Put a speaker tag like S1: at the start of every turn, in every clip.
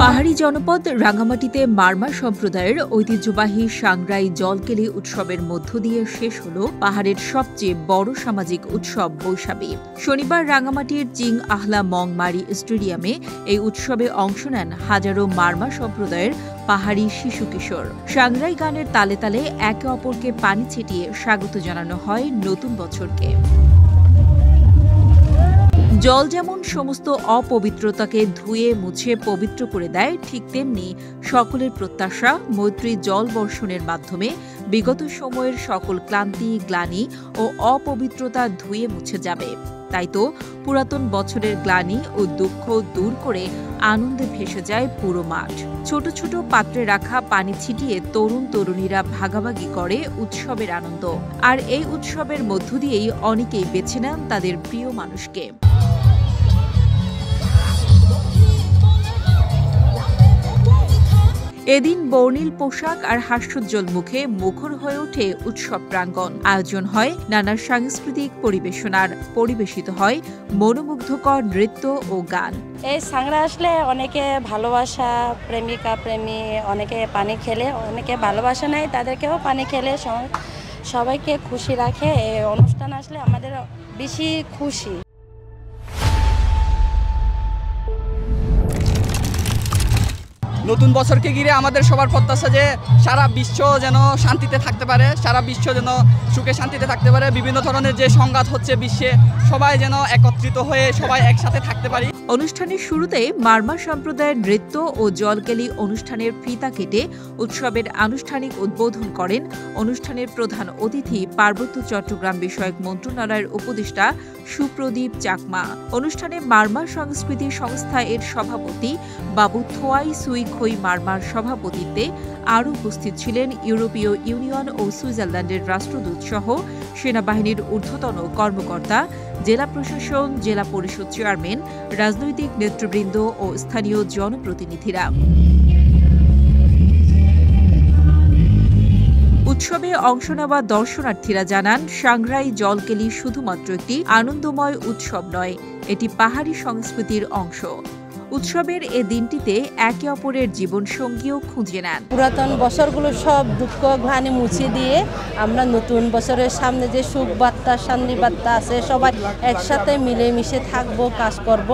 S1: পাহাড়ি জনপদ রাঙ্গামাটিতে মারমা সম্প্রদায়ের ঐতিহ্যবাহী সাংগ্রাই জলকেলি উৎসবের মধ্য দিয়ে শেষ হল পাহাড়ের সবচেয়ে বড় সামাজিক উৎসব বৈশাখী। শনিবার রাঙ্গামাটির চিং আহলা মং মারি স্টেডিয়ামে এই উৎসবে অংশ নেন হাজারো মারমা সম্প্রদায়ের পাহাড়ি শিশু কিশোর। সাংগ্রাই গানের তালে তালে একে অপরকে পানি ছিটিয়ে স্বাগত জানানো হয় নতুন বছরকে। জল যেমন সমস্ত অপবিত্রতাকে ধুয়ে মুছে পবিত্র করে দেয়, ঠিক তেমনি সকলের প্রত্যাশা মৈত্রী জল বর্ষণের মাধ্যমে বিগত সময়ের সকল ক্লান্তি, গ্লানি ও অপবিত্রতা ধুয়ে মুছে যাবে। তাই তো পুরাতন বছরের গ্লানি ও দুঃখ দূর করে আনন্দে ভেসে যায় পুরো মাঠ। ছোট ছোট পাত্রে রাখা পানি ছিটিয়ে তরুণ তরুণীরা ভাগাভাগি করে উৎসবের আনন্দ। আর এই উৎসবের মধ্য দিয়েই অনেকেই বেছে নেন তাদের প্রিয় মানুষকে। এদিন বর্ণিল পোশাক আর হাস্যোজ্জ্বল মুখে মুখর হয়ে ওঠে উৎসব প্রাঙ্গণ। আয়োজন হয় নানা সাংস্কৃতিক পরিবেশনার, পরিবেশিত হয় মনোমুগ্ধকর নৃত্য ও গান।
S2: এই সাংরা আসলে অনেকে ভালোবাসা, প্রেমিকা প্রেমী, অনেকে পানি খেলে, অনেকে ভালোবাসা নেয় তাদেরকেও পানি খেলে সবাইকে খুশি রাখে। এই অনুষ্ঠান আসলে আমাদের বেশি খুশি।
S3: নতুন বছরকে ঘিরে আমাদের সবার প্রত্যাশা যে সারা বিশ্ব যেন শান্তিতে থাকতে পারে, সারা বিশ্ব যেন সুখে শান্তিতে থাকতে পারে। বিভিন্ন ধরনের যে সংঘাত হচ্ছে বিশ্বে, সবাই যেন একত্রিত হয়ে সবাই একসাথে থাকতে পারি।
S1: অনুষ্ঠানের শুরুতে মারমা সম্প্রদায়ের নৃত্য ও জলকেলি অনুষ্ঠানের ফিতা কেটে উৎসবের আনুষ্ঠানিক উদ্বোধন করেন অনুষ্ঠানের প্রধান অতিথি পার্বত্য চট্টগ্রাম বিষয়ক মন্ত্রণালয়ের উপদেষ্টা সুপ্রদীপ চাকমা। অনুষ্ঠানে মারমা সংস্কৃতি সংস্থা এর সভাপতি বাবু থোয়াই সুই খই মারমার সভাপতিত্বে আরও উপস্থিত ছিলেন ইউরোপীয় ইউনিয়ন ও সুইজারল্যান্ডের রাষ্ট্রদূত সহ সেনাবাহিনীর ঊর্ধ্বতন কর্মকর্তা, জেলা প্রশাসন, জেলা পরিষদ চেয়ারম্যান, রাজনৈতিক নেতৃবৃন্দ ও স্থানীয় জনপ্রতিনিধিরা। উৎসবে অংশ নেওয়া দর্শনার্থীরা জানান, সাংগ্রাই জলকেলি শুধুমাত্র একটি আনন্দময় উৎসব নয়, এটি পাহাড়ি সংস্কৃতির অংশ। উৎসবের এ দিনটিতে একে অপরের জীবনসঙ্গীও খুঁজে নেন।
S2: পুরাতন বছরগুলো সব দুঃখ গ্লানি মুছে দিয়ে আমরা নতুন বছরের সামনে যে সুখ বার্তা, শান্তি বার্তা আছে, সবাই একসাথে মিলেমিশে থাকবো, কাজ করব।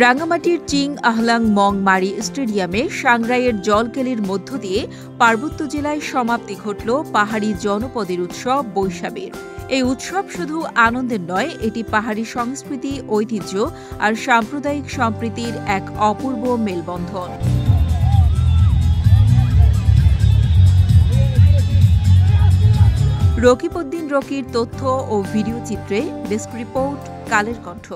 S1: রাঙ্গামাটির চিং আহলাং মং মারি স্টেডিয়ামে সাংগ্রাইয়ের জলকেলির মধ্য দিয়ে পার্বত্য জেলায় সমাপ্তি ঘটল পাহাড়ি জনপদের উৎসব বৈশাখীর। এই উৎসব শুধু আনন্দের নয়, এটি পাহাড়ি সংস্কৃতি, ঐতিহ্য আর সাম্প্রদায়িক সম্প্রীতির এক অপূর্ব মেলবন্ধন। রকিবউদ্দিন রকির তথ্য ও ভিডিও চিত্রে ডেস্ক রিপোর্ট, কালের কণ্ঠ।